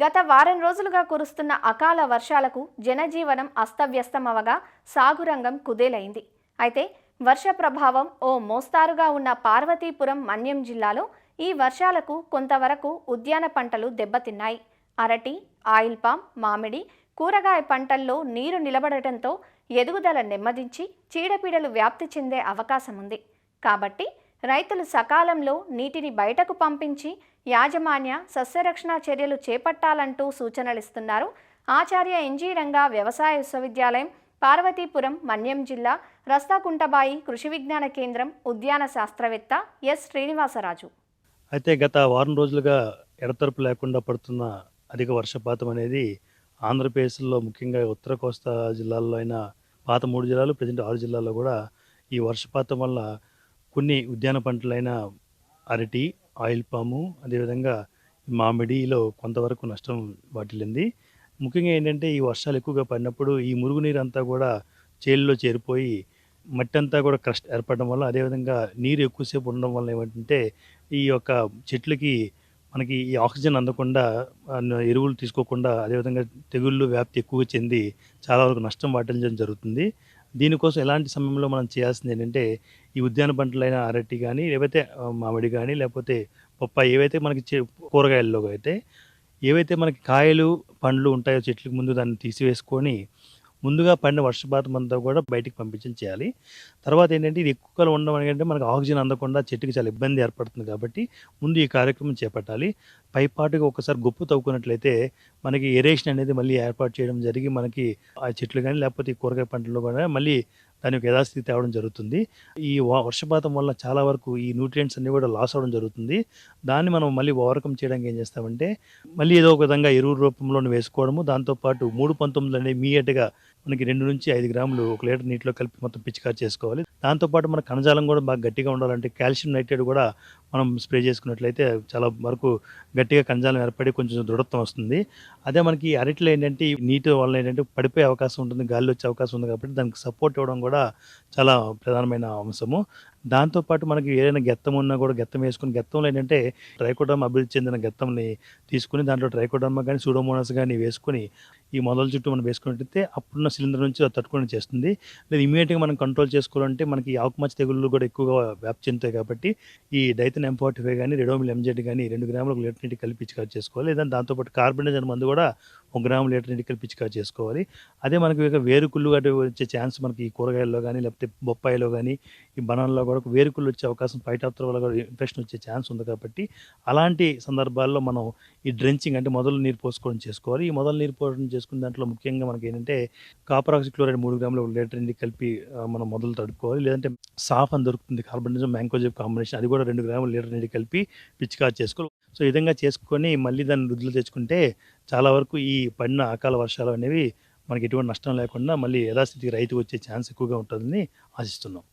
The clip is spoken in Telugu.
గత వారం రోజులుగా కురుస్తున్న అకాల వర్షాలకు జనజీవనం అస్తవ్యస్తమవగా సాగురంగం కుదేలైంది. అయితే వర్ష ప్రభావం ఓ మోస్తారుగా ఉన్న పార్వతీపురం మన్యం జిల్లాలో ఈ వర్షాలకు కొంతవరకు ఉద్యాన పంటలు దెబ్బతిన్నాయి. అరటి, ఆయిల్ పామ్, మామిడి, కూరగాయ పంటల్లో నీరు నిలబడటంతో ఎదుగుదల నెమ్మదించి చీడపీడలు వ్యాప్తి చెందే అవకాశం ఉంది. కాబట్టి రైతులు సకాలంలో నీటిని బయటకు పంపించి యాజమాన్య సస్యరక్షణ చర్యలు చేపట్టాలంటూ సూచనలిస్తున్నారు ఆచార్య ఎన్జీ రంగా వ్యవసాయ విశ్వవిద్యాలయం, పార్వతీపురం మన్యం జిల్లా రస్తాకుంటబాయి కృషి విజ్ఞాన కేంద్రం ఉద్యాన శాస్త్రవేత్త ఎస్ శ్రీనివాసరాజు. అయితే గత వారం రోజులుగా ఎడతెరపు లేకుండా పడుతున్న అధిక వర్షపాతం అనేది ఆంధ్రప్రదేశ్లో ముఖ్యంగా ఉత్తర కోస్తా జిల్లాల్లో అయిన పాత 3 జిల్లాలు, ప్రజెంట్ 6 జిల్లాల్లో కూడా ఈ వర్షపాతం వల్ల కొన్ని ఉద్యాన పంటలైన అరటి, ఆయిల్ పాము, అదేవిధంగా మామిడిలో కొంతవరకు నష్టం వాటిల్లింది. ముఖ్యంగా ఏంటంటే ఈ వర్షాలు ఎక్కువగా పడినప్పుడు ఈ మురుగునీరు అంతా కూడా చేల్లో చేరిపోయి మట్టి అంతా కూడా క్రస్ట్ ఏర్పడడం వల్ల, అదేవిధంగా నీరు ఎక్కువసేపు ఉండడం వల్ల ఏమంటే ఈ యొక్క చెట్లకి మనకి ఈ ఆక్సిజన్ అందకుండా ఎరువులు తీసుకోకుండా, అదేవిధంగా తెగుళ్ళు వ్యాప్తి ఎక్కువగా చెంది చాలా వరకు నష్టం వాటిల్లడం జరుగుతుంది. దీనికోసం ఎలాంటి సమయంలో మనం చేయాల్సింది ఏంటంటే ఈ ఉద్యాన పంటలైన అరటి కానీ, లేకపోతే మామిడి కానీ, లేకపోతే బొప్పాయి, ఏవైతే మనకి కూరగాయల్లో అయితే ఏవైతే మనకి కాయలు పండ్లు ఉంటాయో చెట్లకు ముందు దాన్ని తీసివేసుకొని ముందుగా పడిన వర్షపాతం అంతా కూడా బయటికి పంపించడం చేయాలి. తర్వాత ఏంటంటే ఇది ఎక్కువ కాలం ఉండడం ఎందుకంటే మనకు ఆక్సిజన్ అందకుండా చెట్టుకి చాలా ఇబ్బంది ఏర్పడుతుంది కాబట్టి ముందు ఈ కార్యక్రమం చేపట్టాలి. పైపాటుగా ఒకసారి గుప్పు తవ్వుకున్నట్లయితే మనకి ఏరేషన్ అనేది మళ్ళీ ఏర్పాటు చేయడం జరిగి మనకి ఆ చెట్లు కానీ, లేకపోతే ఈ కూరగాయ పంటల్లో కూడా మళ్ళీ దాని యొక్క యథాస్థితి తేవడం జరుగుతుంది. ఈ వర్షపాతం వల్ల చాలా వరకు ఈ న్యూట్రియంట్స్ అన్నీ కూడా లాస్ అవ్వడం జరుగుతుంది. దాన్ని మనం మళ్ళీ ఓవర్కమ్ చేయడానికి ఏం చేస్తామంటే మళ్ళీ ఏదో ఒక విధంగా ఎరువు రూపంలోనే వేసుకోవడము, దాంతోపాటు 3-19 అనేది ఇమ్మీడియట్‌గా మనకి 2-5 గ్రాములు 1 లీటర్ నీటిలో కలిపి మొత్తం పిచికారి చేసుకోవాలి. దాంతోపాటు మన కణజాలం కూడా బాగా గట్టిగా ఉండాలంటే కాల్షియం నైట్రేట్ కూడా మనం స్ప్రే చేసుకున్నట్లయితే చాలా వరకు గట్టిగా కణజాలం ఏర్పడి కొంచెం దృఢత్వం వస్తుంది. అదే మనకి అరటిలో ఏంటంటే ఈ నీటి వల్ల ఏంటంటే పడిపోయే అవకాశం ఉంటుంది, గాలి వచ్చే అవకాశం ఉంది కాబట్టి దానికి సపోర్ట్ ఇవ్వడం కూడా చాలా ప్రధానమైన అంశము. దాంతోపాటు మనకి ఏదైనా గెత్తం ఉన్నా కూడా గెత్తం వేసుకొని, గెత్తంలో ఏంటంటే ట్రైకోడర్మా అభివృద్ధి చెందిన గెత్తంని తీసుకుని దాంట్లో ట్రైకోడర్మా కానీ, సూడోమోనాస్ కానీ వేసుకొని ఈ మొదల చుట్టూ మనం వేసుకున్నట్టయితే అప్పుడున్న సిలిండర్ నుంచి అది తట్టుకొని చేస్తుంది. లేదా ఇమ్మీడియట్‌గా మనం కంట్రోల్ చేసుకోవాలంటే మనకి ఆకుమచ్చ తెగుళ్ళు కూడా ఎక్కువగా వ్యాప్తి చెందుతాయి కాబట్టి ఈ డైథెన్ M45 కానీ, రెడోమిల్ MZ కానీ 2 గ్రాములు 1 లీటర్ నీటికి కలిపి పిచికారి చేసుకోవాలి. లేదా దాంతోపాటు కార్బెండజోల్ మందు కూడా 1 గ్రాము లీటర్ నీటికి కలిపి పిచికారి చేసుకోవాలి. అదే మనకి ఇక వేరుకుళ్ళు గట్రా వచ్చే ఛాన్స్ మనకి ఈ కూరగాయల్లో కానీ, లేకపోతే బొప్పాయిలో కానీ, ఈ బనానాలో కూడా వేరుకుళ్ళు వచ్చే అవకాశం, ఫైటాప్తెరా వల్ల కూడా ఇన్ఫెక్షన్ వచ్చే ఛాన్స్ ఉంది కాబట్టి అలాంటి సందర్భాల్లో మనం ఈ డ్రెంచింగ్ అంటే మొదలు నీరు పోసుకోవడం చేసుకోవాలి. ఈ మొదలు నీరు పోసుకోవడం చేసుకున్న దాంట్లో ముఖ్యంగా మనకి ఏంటంటే కాపర్ ఆక్సిక్లోరైడ్ 3 గ్రాములు 1 లీటర్ నీటికి కలిపి మనం మొదలు తడుపుకోవాలి. లేదంటే సాఫ్ అని దొరుకుతుంది, కార్బెండజోల్ మ్యాంకోజెబ్ కాంబినేషన్, అది కూడా 2 గ్రాములు లీటర్ నీటికి కలిపి పిచికారి చేసుకోవాలి. సో ఈ విధంగా చేసుకొని మళ్ళీ దాన్ని వృద్ధిలో తెచ్చుకుంటే చాలా వరకు ఈ పడిన అకాల వర్షాలు అనేవి మనకి ఎటువంటి నష్టం లేకుండా మళ్ళీ యథాస్థితికి రైతుకు వచ్చే ఛాన్స్ ఎక్కువగా ఉంటుందని ఆశిస్తున్నాం.